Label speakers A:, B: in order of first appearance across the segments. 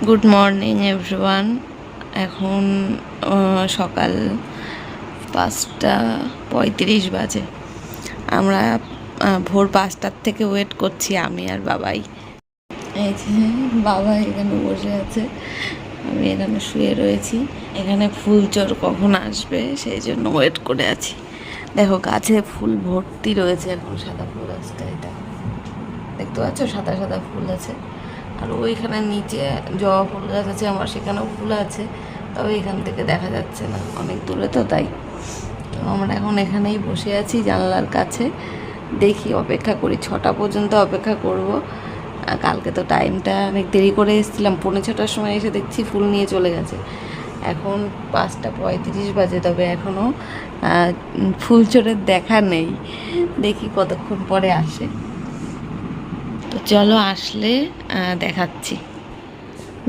A: Good morning everyone. এখন সকাল 5:35 বাজে। আমরা ভোর 5টার থেকে ওয়েট করছি, আমি আর বাবাই। এই যে বাবা এখানে বসে আছে, আমি এখানে শুয়ে রয়েছি। এখানে ফুলচোর কখন আসবে সেই জন্য ওয়েট করে আছি। দেখো গাছে ফুল ভর্তি রয়েছে, এখন সাদা ফুল আসছে, এটা দেখতে পাচ্ছ, সাদা সাদা ফুল আছে। আর ওইখানে নিচে জবা ফুল গাছ আছে আমার, সেখানেও ফুল আছে, তবে এখান থেকে দেখা যাচ্ছে না, অনেক দূরে তো, তাই। তো আমরা এখন এখানেই বসে আছি জানলার কাছে, দেখি, অপেক্ষা করি, 6টা পর্যন্ত অপেক্ষা করব। কালকে তো টাইমটা অনেক দেরি করে এসেছিলাম, 6:45 সময় এসে দেখছি ফুল নিয়ে চলে গেছে। এখন 5:35 বাজে, তবে এখনও ফুলচোরের দেখা নেই। দেখি কতক্ষণ পরে আসে। তো চলো, আসলে দেখাচ্ছি।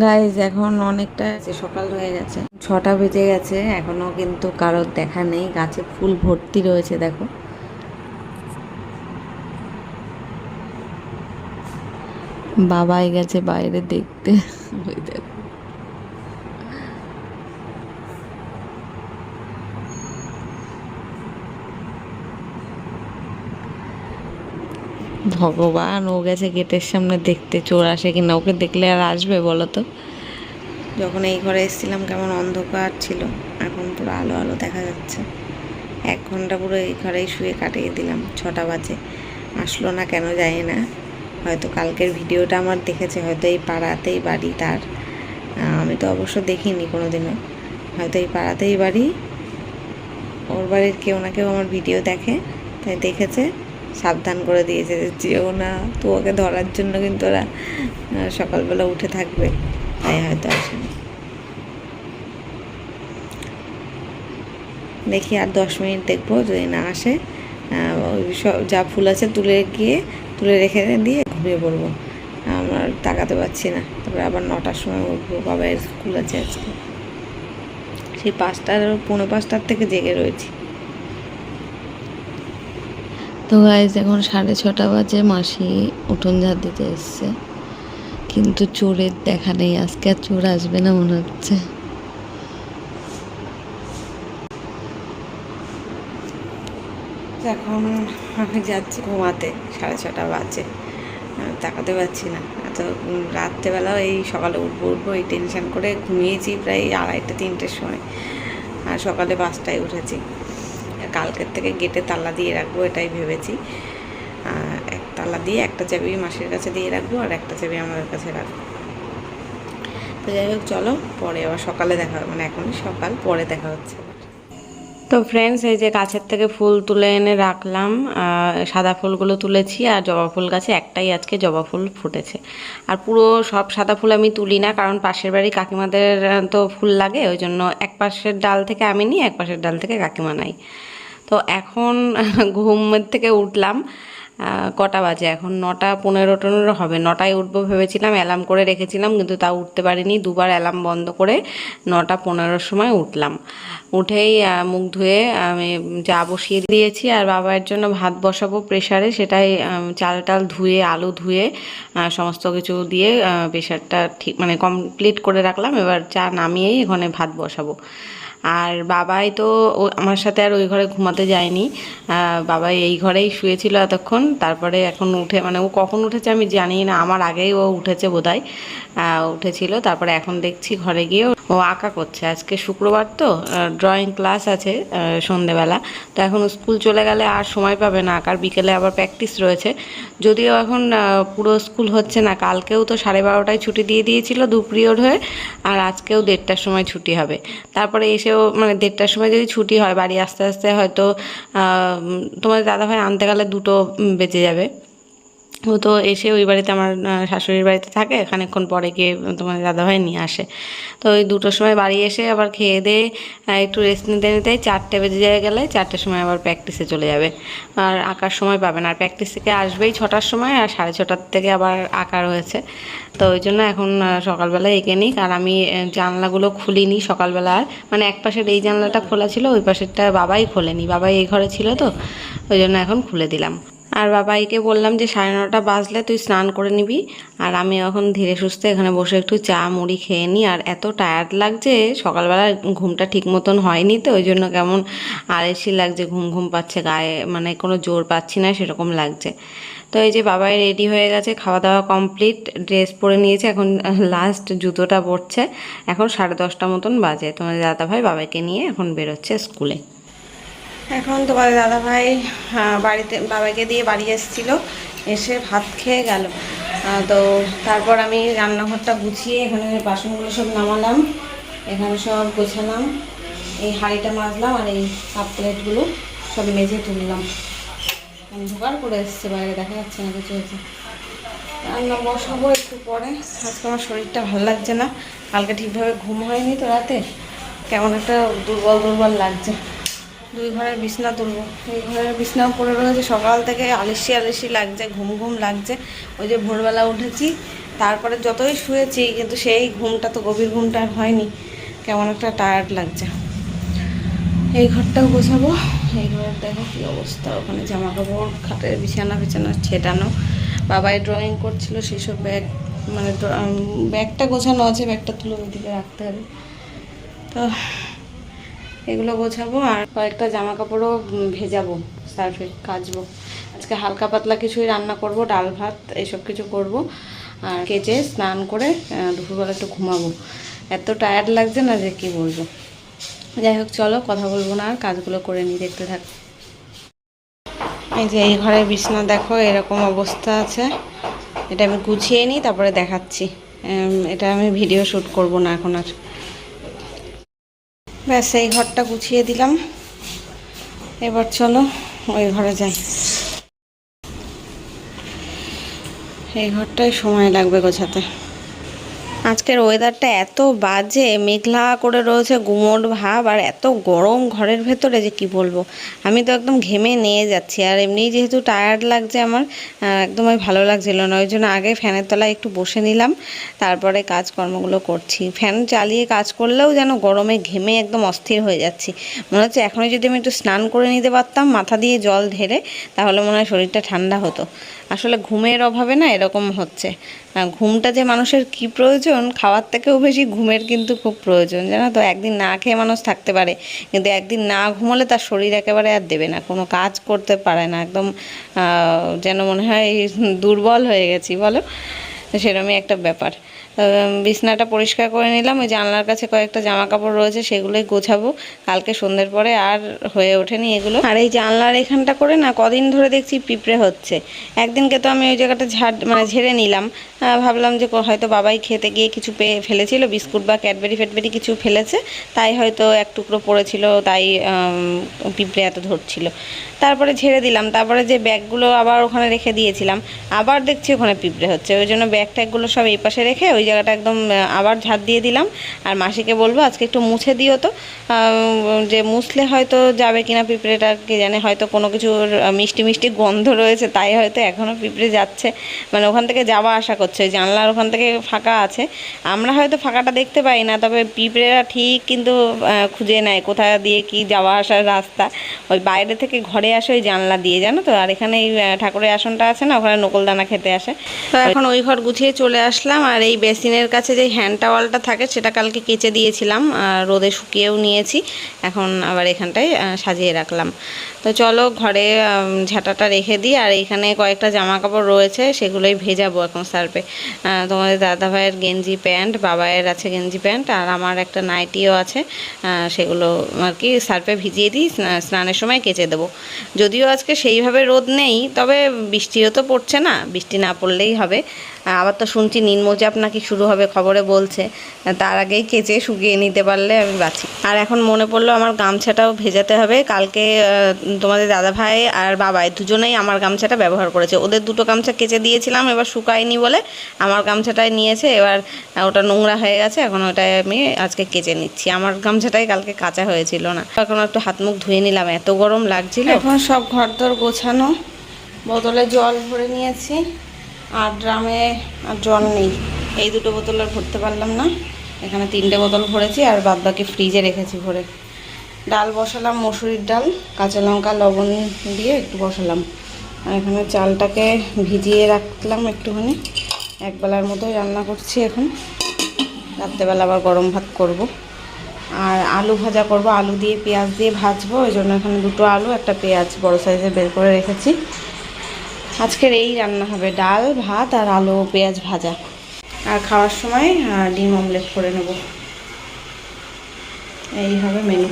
A: গাইজ এখন অনেকটা সকাল হয়ে গেছে, 6টা বেজে গেছে, এখনো কিন্তু কারোর দেখা নেই। গাছে ফুল ভর্তি রয়েছে, দেখো। বাবাই গেছে বাইরে দেখতে, ওই দেখো। ভগবান, ও গেছে গেটের সামনে দেখতে, চোর আসে কিনা। ওকে দেখলে আর আসবে বলো তো? যখন এই ঘরে এসেছিলাম কেমন অন্ধকার ছিল, এখন পুরো আলো আলো দেখা যাচ্ছে। 1 ঘন্টা পুরো এই ঘরেই শুয়ে কাটিয়ে দিলাম, 6টা বাজে। আসলো না কেন জানি না, হয়তো কালকের ভিডিওটা আমার দেখেছে, হয়তো এই পাড়াতেই বাড়ি তার। আমি তো অবশ্য দেখিনি কোনো দিনও, হয়তো এই পাড়াতেই বাড়ি, ওর বাড়ির কেউ না কেউ আমার ভিডিও দেখে, তাই দেখেছে, সাবধান করে দিয়েছে যে যেও না। তো ওকে ধরার জন্য কিন্তু ওরা সকালবেলা উঠে থাকবে, তাই হয়তো আসেনি। দেখি আর 10 মিনিট দেখবো, যদি না আসে ওই সব যা ফুল আছে তুলে রেখে দিয়ে ঘুমিয়ে পড়বো। আমার তাকাতে পারছি না, তারপরে আবার 9টার সময় উঠবো, বাবার স্কুল আছে আজকে। সেই 5:45 থেকে জেগে রয়েছি। তো গাইজ এখন 6:30 বাজে, মাসি উঠোন ঝাড় দিতে এসছে, কিন্তু চোরের দেখা নেই। আজকে আর চোর আসবে না মনে হচ্ছে। এখন আমি যাচ্ছি ঘুমাতে, 6:30 বাজে, তাকাতে পারছি না। এত রাত্রেবেলাও এই সকালে উঠবো এই টেনশন করে ঘুমিয়েছি প্রায় 2:30-3টের সময়, আর সকালে 5টায় উঠেছি। কালকের থেকে গেটে তালা দিয়ে রাখবো, এটাই ভেবেছি। এক তালা দিয়ে একটা চাবি মাসির কাছে দিয়ে রাখবো, আর একটা চাবি আমাদের কাছে রাখবো। তো যাই হোক, চলো পরে আবার সকালে দেখা হবে, মানে এখনই সকাল, পরে দেখা হচ্ছে। তো ফ্রেন্ডস, এই যে গাছের থেকে ফুল তুলে এনে রাখলাম, সাদা ফুলগুলো তুলেছি, আর জবা ফুল গাছে একটাই আজকে জবা ফুল ফুটেছে। আর পুরো সব সাদা ফুল আমি তুলি না, কারণ পাশের বাড়ি কাকিমাদের তো ফুল লাগে, ওই জন্য এক পাশের ডাল থেকে আমি নিই, এক পাশের ডাল থেকে কাকিমা নাই। তো এখন ঘুমের থেকে উঠলাম, কটা বাজে এখন, 9:15-15 হবে। 9টায় উঠবো ভেবেছিলাম, অ্যালার্ম করে রেখেছিলাম, কিন্তু তাও উঠতে পারিনি, দুবার অ্যালার্ম বন্ধ করে 9:15-র সময় উঠলাম। উঠেই মুখ ধুয়ে আমি চা বসিয়ে দিয়েছি, আর বাবার জন্য ভাত বসাবো প্রেশারে, সেটাই চাল টাল ধুয়ে, আলু ধুয়ে, সমস্ত কিছু দিয়ে প্রেশারটা ঠিক মানে কমপ্লিট করে রাখলাম। এবার চা নামিয়েই এখানে ভাত বসাবো। আর বাবাই তো আমার সাথে আর ওই ঘরে ঘুমাতে যায়নি, বাবাই এই ঘরেই শুয়েছিল এতক্ষণ। তারপরে এখন উঠে, মানে ও কখন উঠেছে আমি জানি না, আমার আগেই ও উঠেছে বোধহয়, উঠেছিল। তারপরে এখন দেখছি ঘরে গিয়ে ও আঁকা করছে। আজকে শুক্রবার তো ড্রয়িং ক্লাস আছে সন্ধেবেলা, তো এখন স্কুল চলে গেলে আর সময় পাবে না আঁকার, বিকেলে আবার প্র্যাকটিস রয়েছে। যদিও এখন পুরো স্কুল হচ্ছে না, কালকেও তো 12:30টায় ছুটি দিয়ে দিয়েছিল 2 পিরিয়ড হয়ে, আর আজকেও 1:30টার সময় ছুটি হবে। তারপরে এসেও মানে 1:30টার সময় যদি ছুটি হয়, বাড়ি আস্তে আস্তে হয়তো তোমার দাদাভাই আনতে গেলে 2টো বেজে যাবে। ও তো এসে ওই বাড়িতে, আমার শাশুড়ির বাড়িতে থাকে, খানিকক্ষণ পরে গিয়ে তোমার দাদাভাই নিয়ে আসে। তো ওই 2টোর সময় বাড়ি এসে আবার খেয়ে দিয়ে একটু রেস্ট নিতে নিতে 4টে বেজে যায়, গেলে 4টের সময় আবার প্র্যাকটিসে চলে যাবে, আর আঁকার সময় পাবে না। আর প্র্যাকটিস থেকে আসবেই 6টার সময়, আর 6:30টার থেকে আবার আঁকা রয়েছে। তো ওই জন্য এখন সকালবেলায় এঁকে নিই। আর আমি জানলাগুলো খুলিনি সকালবেলা, আর মানে এক পাশের এই জানলাটা খোলা ছিল, ওই পাশেরটা বাবাই খোলেনি, বাবাই এই ঘরে ছিল, তো ওই জন্য এখন খুলে দিলাম। আর বাবাইকে বললাম যে 9:30 বাজলে তুই স্নান করে নিবি, আর আমি এখন ধীরে সুস্থে এখানে বসে একটু চা মুড়ি খেয়ে নিই। আর এত টায়ার্ড লাগছে, সকালবেলা ঘুমটা ঠিক মতন হয়নি তো ওই জন্য কেমন আলসি লাগছে, ঘুম ঘুম পাচ্ছে গায়ে, মানে কোনো জোর পাচ্ছি না সেরকম লাগছে। তো এই যে বাবাই রেডি হয়ে গেছে, খাওয়া দাওয়া কমপ্লিট, ড্রেস পরে নিয়েছে, এখন লাস্ট জুতোটা পরছে। এখন 10:30 মতন বাজে। তোমাদের দাদাভাই বাবাইকে নিয়ে এখন বেরোচ্ছে স্কুলে। এখন তোমাদের দাদাভাই বাড়িতে বাবাকে দিয়ে বাড়ি এসেছিলো, এসে ভাত খেয়ে গেল। তো তারপর আমি রান্নাঘরটা গুছিয়ে এখানে বাসনগুলো সব নামালাম, এখানে সব গোছালাম, এই হাঁড়িটা মাজলাম, আর এই কাপ প্লেটগুলো সব মেজে তুললাম। অন্ধকার করে এসছে, বাইরে দেখা যাচ্ছে না কিছু হয়েছে। রান্না বসাবো একটু পরে। আজকে আমার শরীরটা ভালো লাগছে না, কালকে ঠিকভাবে ঘুম হয়নি তো রাতে, কেমন একটা দুর্বল দুর্বল লাগছে। 2 ঘরের বিছনা তুলবো, এই ঘরের বিছনাও পড়ে রয়েছে, সকাল থেকে আলসি আলসি লাগছে, ঘুম ঘুম লাগছে। ওই যে ভোরবেলা উঠেছি, তারপরে যতই শুয়েছি কিন্তু সেই ঘুমটা তো গভীর ঘুমটা আর হয়নি, কেমন একটা টায়ার্ড লাগছে। এই ঘরটাও গোছাবো, এই ঘরের দেখো কী অবস্থা, ওখানে জামা কাপড়, খাটের বিছানা বিছানা ছেটানো, বাবাই ড্রয়িং করছিল সেসব ব্যাগ, মানে ব্যাগটা গোছানো আছে, ব্যাগটা তুলে ওইদিকে রাখতে হবে। তো এগুলো গোছাবো, আর কয়েকটা জামা কাপড়ও ভেজাবো, সার্ফে কাচবো। আজকে হালকা পাতলা কিছুই রান্না করব, ডাল ভাত এইসব কিছু করব, আর কেচে স্নান করে দুপুরবেলা একটু ঘুমাবো। এত টায়ার্ড লাগছে না যে কি বলবো। যাই হোক চলো, কথা বলবো না, আর কাজগুলো করে নিই, দেখতে থাক। এই যে এই ঘরের বিছানা দেখো এরকম অবস্থা আছে, এটা আমি গুছিয়ে নিই তারপরে দেখাচ্ছি। এটা আমি ভিডিও শ্যুট করব না এখন আর। ব্যাস এই ঘরটা গুছিয়ে দিলাম, এবার চলো ওই ঘরে যাই। এই ঘরটায় সময় লাগবে গোছাতে। আজকের ওয়েদারটা এত বাজে, মেঘলা করে রয়েছে, গুমোট ভাব, আর এত গরম ঘরের ভেতরে যে কি বলবো। আমি তো একদম ঘেমে নিয়ে যাচ্ছি, আর এমনি যেহেতু টায়ার্ড লাগছে আমার, একদমই ভালো লাগছিল না, ওই জন্য আগে ফ্যানের তলায় একটু বসে নিলাম, তারপরে কাজকর্মগুলো করছি। ফ্যান চালিয়ে কাজ করলেও যেন গরমে ঘেমে একদম অস্থির হয়ে যাচ্ছি। মনে হচ্ছে এখনই যদি আমি একটু স্নান করে নিতে পারতাম মাথা দিয়ে জল ঢেলে, তাহলে মনে হয় শরীরটা ঠান্ডা হতো। আসলে ঘুমের অভাবে না এরকম হচ্ছে। ঘুমটা যে মানুষের কি প্রয়োজন, খাওয়ার থেকেও বেশি ঘুমের কিন্তু খুব প্রয়োজন, জানো তো। একদিন না খেয়ে মানুষ থাকতে পারে, কিন্তু একদিন না ঘুমোলে তার শরীর একেবারে আর দেবে না, কোনো কাজ করতে পারে না, একদম যেন মনে হয় দুর্বল হয়ে গেছি, বলো। সেরকমই একটা ব্যাপার। বিছনাটা পরিষ্কার করে নিলাম, ওই জানলার কাছে কয়েকটা জামা কাপড় রয়েছে, সেগুলোই গোছাবো। কালকে সন্ধ্যের পরে আর হয়ে ওঠেনি এগুলো। আর এই জানলার এখানটা করে না কদিন ধরে দেখছি পিঁপড়ে হচ্ছে। একদিনকে তো আমি ওই জায়গাটা ঝেড়ে নিলাম, ভাবলাম যে হয়তো বাবাই খেতে গিয়ে কিছু ফেলেছিল, বিস্কুট বা ক্যাডবেরি ফ্যাডবেরি কিছু ফেলেছে, তাই হয়তো এক টুকরো পড়েছিল, তাই পিঁপড়ে এত ধরছিল। তারপরে ঝেড়ে দিলাম, তারপরে যে ব্যাগগুলো আবার ওখানে রেখে দিয়েছিলাম, আবার দেখছি ওখানে পিঁপড়ে হচ্ছে। ওই জন্য ব্যাগ ট্যাগগুলো সব এই পাশে রেখে ওই জায়গাটা একদম আবার ঝাড় দিয়ে দিলাম। আর মাসিকে বলবো আজকে একটু মুছে দিও তো, যে মুছলে হয়তো যাবে কিনা পিঁপড়েটা কে জানে, হয়তো কোনো কিছুর মিষ্টি মিষ্টি গন্ধ রয়েছে, তাই হয়তো এখনও পিঁপড়ে যাচ্ছে, মানে ওখান থেকে যাওয়া আসা করছে। ওই জানলার ওখান থেকে ফাঁকা আছে, আমরা হয়তো ফাঁকাটা দেখতে পাই না, তবে পিঁপড়েরা ঠিক কিন্তু খুঁজে নেয় কোথা দিয়ে কি যাওয়া আসার রাস্তা। ওই বাইরে থেকে ঘরে আসে ওই জানলা দিয়ে, জানো তো। আর এখানে এই ঠাকুরের আসনটা আছে না, ওখানে নকলদানা খেতে আসে। তো এখন ওই ঘর গুছিয়ে চলে আসলাম। আর এই বেসিনের কাছে যে হ্যান্ড টাওয়ালটা থাকে সেটা কালকে কেচে দিয়েছিলাম, রোদে শুকিয়েও নিয়েছি, এখন আবার এখানটায় সাজিয়ে রাখলাম। তো চলো ঘরে ঝাঁটাটা রেখে দিই। আর এখানে কয়েকটা জামা কাপড় রয়েছে, সেগুলোই ভেজাবো এখন সার্ফে। তোমাদের দাদাভাইয়ের গেঞ্জি প্যান্ট, বাবায়ের আছে গেঞ্জি প্যান্ট, আর আমার একটা নাইটিও আছে, সেগুলো আর কি সার্ফে ভিজিয়ে দিই, স্নানের সময় কেচে দেবো। যদিও আজকে সেইভাবে রোদ নেই, তবে বৃষ্টিও তো পড়ছে না, বৃষ্টি না পড়লেই হবে। আবার তো শুনছি নিম্নচাপ নাকি শুরু হবে, খবরে বলছে, তার আগেই কেচে শুকিয়ে নিতে পারলে আমি বাঁচি। আর এখন মনে পড়লো আমার গামছাটাও ভেজাতে হবে। কালকে তোমাদের দাদাভাই আর বাবাই দুজনেই আমার গামছাটা ব্যবহার করেছে, ওদের দুটো গামছা কেচে দিয়েছিলাম, এবার শুকায়নি বলে আমার গামছাটাই নিয়েছে, এবার ওটা নোংরা হয়ে গেছে, এখন ওটাই আমি আজকে কেচে নিচ্ছি। আমার গামছাটাই কালকে কাঁচা হয়েছিল না। এখন একটু হাত মুখ ধুয়ে নিলাম, এত গরম লাগছিল। এখন সব ঘরদোর গোছানো, বোতলে জল ভরে নিয়েছি, আর ড্রামে আর জল নেই, এই দুটো বোতল আর ভরতে পারলাম না, এখানে 3টে বোতল ভরেছি, আর বাদ বাকি ফ্রিজে রেখেছি ভরে। ডাল বসালাম, মসুরির ডাল, কাঁচা লঙ্কা লবণ দিয়ে একটু বসালাম, আর এখানে চালটাকে ভিজিয়ে রাখলাম একটুখানি, একবেলার মতোই রান্না করছি এখন। রাত্রেবেলা আবার গরম ভাত করব। আর আলু ভাজা করব, আলু দিয়ে পেঁয়াজ দিয়ে ভাজবো, ওই জন্য এখানে 2টো আলু একটা পেঁয়াজ বড় সাইজের বের করে রেখেছি। আজকের এই রান্না হবে, ডাল ভাত আর আলু পেঁয়াজ ভাজা। আর খাওয়ার সময় ডিম অমলেট করে নেব। এই হবে মেনু,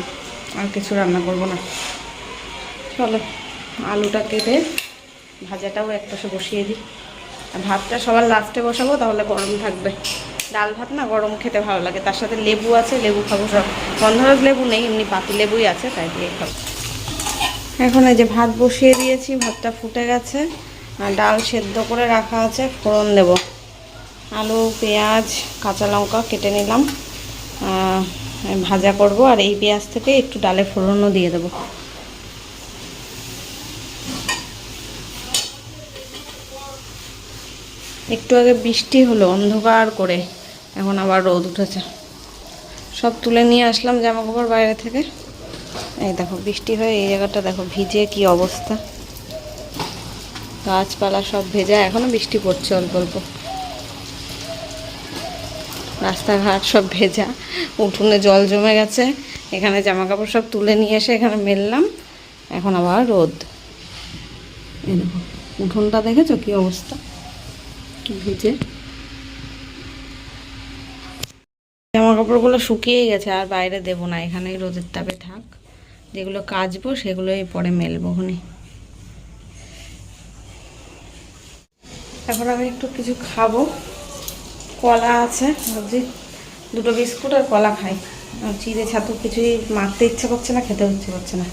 A: আর কিছু রান্না করব না। চলো আলুটা কেটে ভাজাটাও একপাশে বসিয়ে দিই। আর ভাতটা সবার লাস্টে বসাবো, তাহলে গরম থাকবে। ডাল ভাত না গরম খেতে ভালো লাগে, তার সাথে লেবু আছে, লেবু খাবো। সব গন্ধরাজ লেবু নেই, এমনি পাতি লেবুই আছে, তাই দিয়ে খাবো। এখন এই যে ভাত বসিয়ে দিয়েছি, ভাতটা ফুটে গেছে। আর ডাল সেদ্ধ করে রাখা আছে, ফোড়ন দেব। আলু পেঁয়াজ কাঁচা লঙ্কা কেটে নিলাম, ভাজা করব। আর এই পেঁয়াজ থেকে একটু ডালে ফোড়নও দিয়ে দেবো। একটু আগে বৃষ্টি হলো অন্ধকার করে, এখন আবার রোদ উঠেছে। সব তুলে নিয়ে আসলাম জামা কাপড় বাইরে থেকে। এই দেখো বৃষ্টি হয়ে এই জায়গাটা দেখো ভিজে কি অবস্থা, গাছপালা সব ভেজা, এখনো বৃষ্টি পড়ছে অল্প অল্প। রাস্তাঘাট সব ভেজা, উঠোনে জল জমে গেছে। এখানে জামা কাপড় সব তুলে নিয়ে এসে এখানে মেললাম, এখন আবার রোদ। এই দেখো উঠোনটা দেখেছো কি অবস্থা, ভিজে। জামা কাপড়গুলো শুকিয়ে গেছে, আর বাইরে দেবো না, এখানেই রোদের তাপে থাক। যেগুলো কাচবো সেগুলোই পরে মেলবো। এখন আমি একটু কিছু খাবো, কলা আছে, ভাবছি 2টো বিস্কুট আর কলা খাই। চিড়ে ছাতু কিছুই মাখতে ইচ্ছে করছে না, খেতে ইচ্ছে করছে না।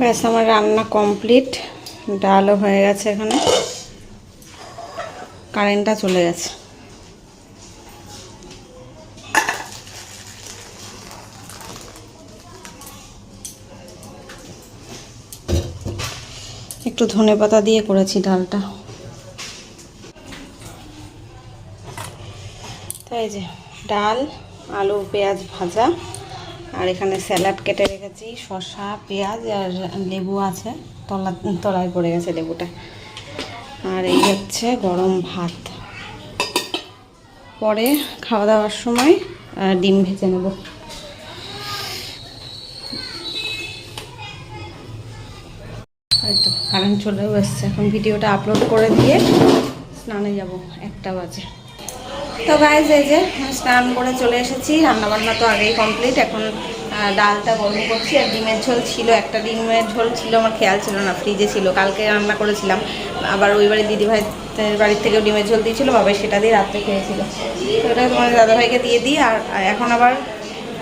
A: ব্যাস আমার রান্না কমপ্লিট, ডালও হয়ে গেছে। এখানে কারেন্টটা চলে গেছে। একটু ধনেপাতা দিয়ে করেছি ডালটা। তাই যে ডাল আলু পেঁয়াজ ভাজা, আর এখানে স্যালাড কেটে রেখেছি, শসা পেঁয়াজ আর লেবু আছে, তলায় পড়ে গেছে লেবুটা। আর এই হচ্ছে গরম ভাত। পরে খাওয়া দাওয়ার সময় ডিম ভেজে নেব। হয়তো কারেন্ট চলেও এসছে। এখন ভিডিওটা আপলোড করে দিয়ে স্নানে যাব, 1টা বাজে। তো গাইজ এই যে স্নান করে চলে এসেছি, রান্নাবান্না তো আগেই কমপ্লিট। এখন ডালটা গরম করছি। আর ডিমের ঝোল ছিল, একটা ডিমের ঝোল ছিল, আমার খেয়াল ছিল না, ফ্রিজে ছিল, কালকে রান্না করেছিলাম। আবার ওই বাড়ি দিদিভাইদের বাড়ির থেকেও ডিমের ঝোল দিয়েছিল, বাবাই সেটা দিয়ে রাত্রে খেয়েছিল। তো ওটা তোমাদের দাদাভাইকে দিয়ে দিই। আর এখন আবার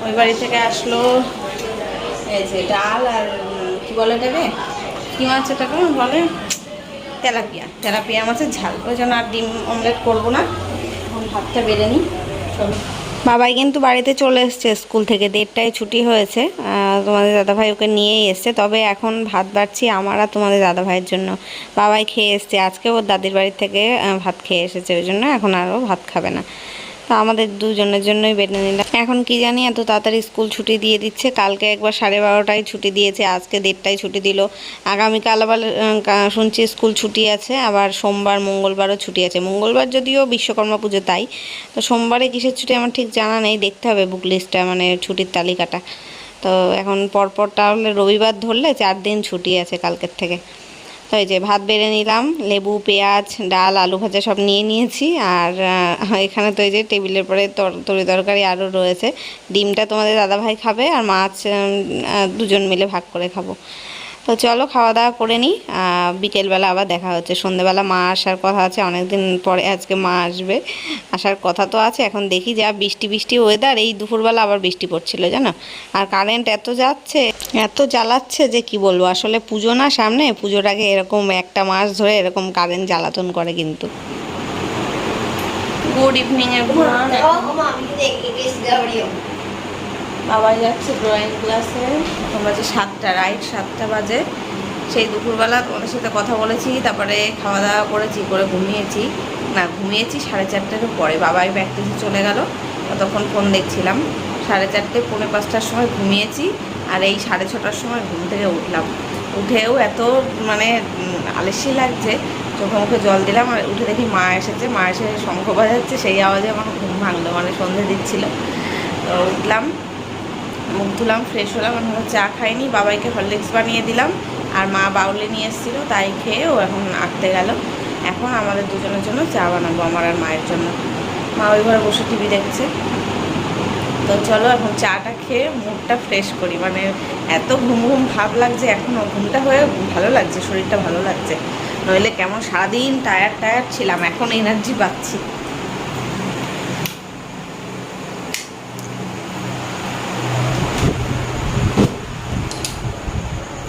A: ওই বাড়ি থেকে আসলো এই যে ডাল আর কী বলে এটাকে, কী মাছ এটাকে বলে, তেলাপিয়া মাছের ঝাল। ওই জন্য আর ডিম অমলেট করবো না, এখন ভাতটা বেড়ে নিই। চলো। বাবাই কিন্তু বাড়িতে চলে এসছে স্কুল থেকে, 1:30টায় ছুটি হয়েছে। তোমাদের দাদাভাই ওকে নিয়েই এসছে। তবে এখন ভাত বাড়ছি আমার আর তোমাদের দাদাভাইয়ের জন্য। বাবাই খেয়ে এসছে, আজকে ওর দাদির বাড়ি থেকে ভাত খেয়ে এসেছে, ওই জন্য এখন আরও ভাত খাবে না। তা আমাদের দুজনের জন্যই বেটে নিলাম। এখন কি জানি এত তাড়াতাড়ি স্কুল ছুটি দিয়ে দিচ্ছে। কালকে একবার 12:30টায় ছুটি দিয়েছে, আজকে 1:30টায় ছুটি দিল। আগামীকাল আবার শুনছি স্কুল ছুটি আছে, আবার সোমবার মঙ্গলবারও ছুটি আছে। মঙ্গলবার যদিও বিশ্বকর্মা পুজো, তাই তো সোমবারে কিসের ছুটি আমার ঠিক জানা নেই, দেখতে হবে বুক লিস্টটা, মানে ছুটির তালিকাটা। তো এখন পরপর তাহলে রবিবার ধরলে 4 দিন ছুটি আছে কালকের থেকে। তো এই যে ভাত বেড়ে নিলাম, লেবু, পেঁয়াজ, ডাল, আলু ভাজা সব নিয়ে নিয়েছি। আর এখানে তো এই যে টেবিলের পরে তরি তরকারি আরও রয়েছে। ডিমটা তোমাদের দাদাভাই খাবে, আর মাছ দুজন মিলে ভাগ করে খাবো। তো চলো খাওয়া দাওয়া করে নিই, বিকেলবেলা আবার দেখা হচ্ছে। সন্ধ্যেবেলা মা আসার কথা আছে, অনেক দিন পরে আজকে মা আসবে, আসার কথা তো আছে। এখন দেখি, যা বৃষ্টি বৃষ্টি ওয়েদার, এই দুপুরবেলা আবার বৃষ্টি পড়ছিল জানো। আর কারেন্ট এত যাচ্ছে, এত জ্বালাচ্ছে যে কি বলবো। আসলে পুজো না সামনে, পুজোর আগে এরকম একটা মাস ধরে এরকম কারেন্ট জ্বালাতন করে কিন্তু। Good evening everyone. বাবা যাচ্ছে ড্রয়িং ক্লাসে, এখন বাজে 7টা, রাইট 7টা বাজে। সেই দুপুরবেলা তোমাদের সাথে কথা বলেছি, তারপরে খাওয়া দাওয়া করেছি, করে ঘুমিয়েছি। না, ঘুমিয়েছি 4:30টার পরে। বাবাই প্র্যাকটিসে চলে গেল, ততক্ষণ ফোন দেখছিলাম। 4:30, 4:45টার সময় ঘুমিয়েছি, আর এই 6:30টার সময় ঘুম থেকে উঠলাম। উঠেও এত মানে আলসি লাগছে, চোখে মুখে জল দিলাম, আর উঠে দেখি মা এসেছে। মা এসে শঙ্খ বাজাচ্ছে, সেই আওয়াজে আমার ঘুম ভাঙলো, মানে সন্ধে দিচ্ছিল। তো উঠলাম, মুখ ধুলাম, ফ্রেশ হলাম। এখন চা খাইনি, বাবাইকে হরলিক্স বানিয়ে দিলাম, আর মা বাউলে নিয়ে এসেছিলো, তাই খেয়ে ও এখন আঁকতে গেল। এখন আমাদের দুজনের জন্য চা বানাবো, আমার আর মায়ের জন্য। মা ওই ঘরে বসে টিভি দেখছে। তো চলো এখন চাটা খেয়ে মুডটা ফ্রেশ করি, মানে এত ঘুম ঘুম ভাব লাগছে এখনও। ঘুমটা হয়ে ভালো লাগছে, শরীরটা ভালো লাগছে, নইলে কেমন সারাদিন টায়ার্ড ছিলাম, এখন এনার্জি পাচ্ছি।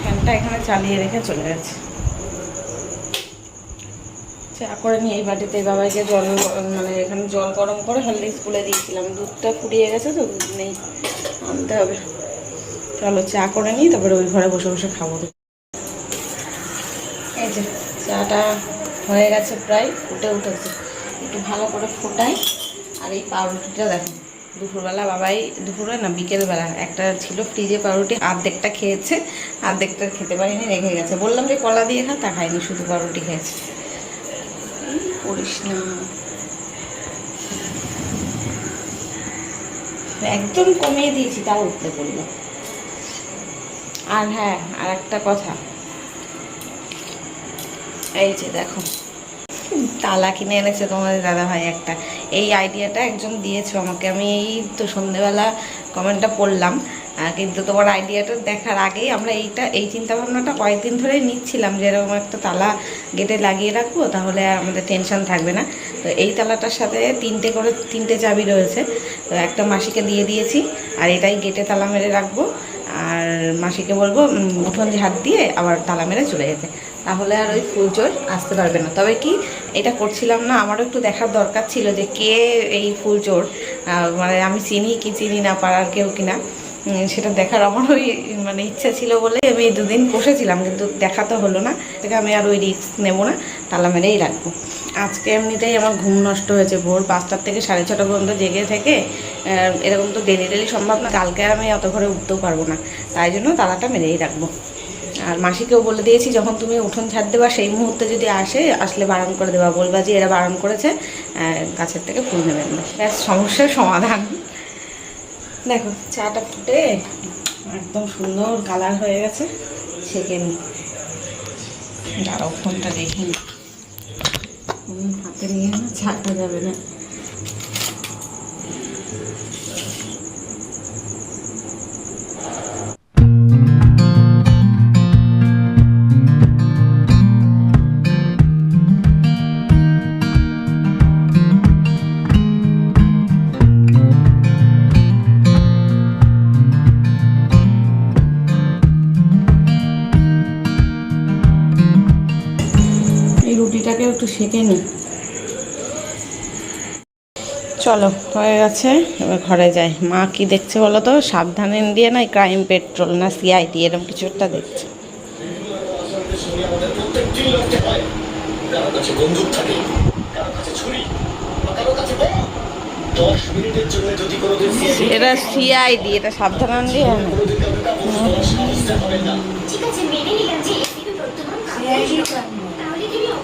A: ফ্যানটা এখানে চালিয়ে রেখে চলে গেছে। চা করে নিয়ে এই বাটিতে বাবাইকে জল, মানে এখানে জল গরম করে হরলিক্স গুলে দিয়েছিলাম। দুধটা ফুরিয়ে গেছে তো, দুধ নেই, আনতে হবে। চলো চা করে নিই, তারপরে ওই ঘরে বসে বসে খাবো। এই যে চাটা হয়ে গেছে, প্রায় ফুটে উঠেছে। একটু ভালো করে ফোটাই। আর এই পাউরুটিটা দেখো, দুপুরবেলা বাবাই, দুপুরে না বিকেলবেলা একটা ছিল ফ্রিজে পাউরুটি, অর্ধেকটা খেয়েছে, অর্ধেকটা খেতে পারিনি, রেখে গেছে। বললাম যে কলা দিয়ে খা, তা খাইনি, শুধু পাউরুটি খেয়েছে। করিস না, একদম কমিয়ে দিয়েছি, তাও উঠতে পড়লো। আর হ্যাঁ, আর একটা কথা, এই যে দেখো তালা কিনে এনেছে তোমাদের দাদাভাই একটা। এই আইডিয়াটা একজন দিয়েছো আমাকে, আমি এই তো সন্ধেবেলা কমেন্টটা পড়লাম। কিন্তু তোমার আইডিয়াটা দেখার আগেই আমরা এই চিন্তাভাবনাটা কয়েকদিন ধরেই নিচ্ছিলাম, যে এরকম একটা তালা গেটে লাগিয়ে রাখবো, তাহলে আর আমাদের টেনশন থাকবে না। তো এই তালাটার সাথে 3টে চাবি রয়েছে, তো একটা মাসিকে দিয়ে দিয়েছি, আর এটাই গেটে তালা মেরে রাখবো। আর মাসিকে বলবো উঠোন ঝাড় দিয়ে আবার তালা মেরে চলে যেতে, তাহলে আর ওই ফুলচোর আসতে পারবে না। তবে কি এটা করছিলাম না, আমারও একটু দেখার দরকার ছিল যে কে এই ফুলচোর, মানে আমি চিনি কি চিনি না, পাড়ার কেউ কিনা, সেটা দেখার আমার ওই মানে ইচ্ছা ছিল বলে আমি 2 দিন বসেছিলাম, কিন্তু দেখা তো হলো না। থেকে আমি আর ওই রিস্ক নেবো না, তালা মেরেই রাখবো। আজকে এমনিতেই আমার ঘুম নষ্ট হয়েছে, ভোর 5টা থেকে 6:30 পর্যন্ত জেগে থেকে। এরকম তো ডেলি সম্ভব না, কালকে আমি অত ঘরে উঠতেও পারবো না, তাই জন্য তালাটা মেরেই রাখবো। আর মাসিকেও বলে দিয়েছি, যখন তুমি উঠোন ছাড় দেবা সেই মুহূর্তে যদি আসলে বারণ করে দেবা, বলবা যে এরা বারণ করেছে, গাছের থেকে ফুল নেবেন না, সমস্যার সমাধান। দেখো চাটা ফুটে একদম সুন্দর কালার হয়ে গেছে, ছেঁকে নিই। দাঁড়াও ফোনটা দেখি, হাতে নিয়ে না ছাড়টা যাবে না। রুটিটাকে একটু সেঁকে নিই। চলো হয়ে গেছে, এবার ঘরে যাই। মা কি দেখছে বলো তো? সাবধানে দিয়ে না ক্রাইম পেট্রোল না সিআইডি এরকম কিছু একটা দেখছে। এটা সিআইডি, এটা সাবধান দিয়ে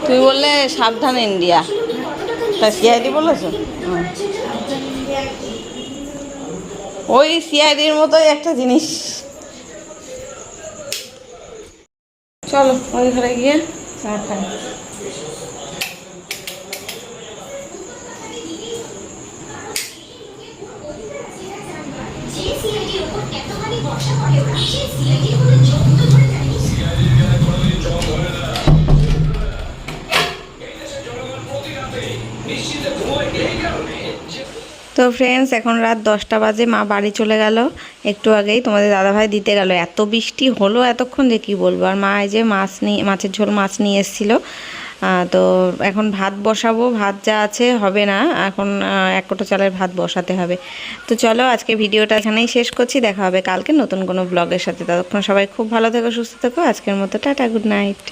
A: তুই বললে সাবধান ইন্ডিয়া, তা সিআইডি বলেছো? ওই সিআইডির মতোই একটা জিনিস। চলো ওই ঘরে গিয়ে চা খাই। তো ফ্রেন্ডস, এখন রাত 10টা বাজে, মা বাড়ি চলে গেল একটু আগেই, তোমাদের দাদাভাই দিতে গেল। এত বৃষ্টি হলো এতক্ষণ যে কী বলবো। আর মা এই যে মাছের ঝোল মাছ নিয়ে এসেছিলো। তো এখন ভাত বসাবো, ভাত যা আছে হবে না, এখন 1 কোটো চালের ভাত বসাতে হবে। তো চলো আজকে ভিডিওটা এখানেই শেষ করছি, দেখা হবে কালকে নতুন কোনো ব্লগের সাথে। ততক্ষণ সবাই খুব ভালো থেকো, সুস্থ থেকো। আজকের মতো টাটা, গুড নাইট।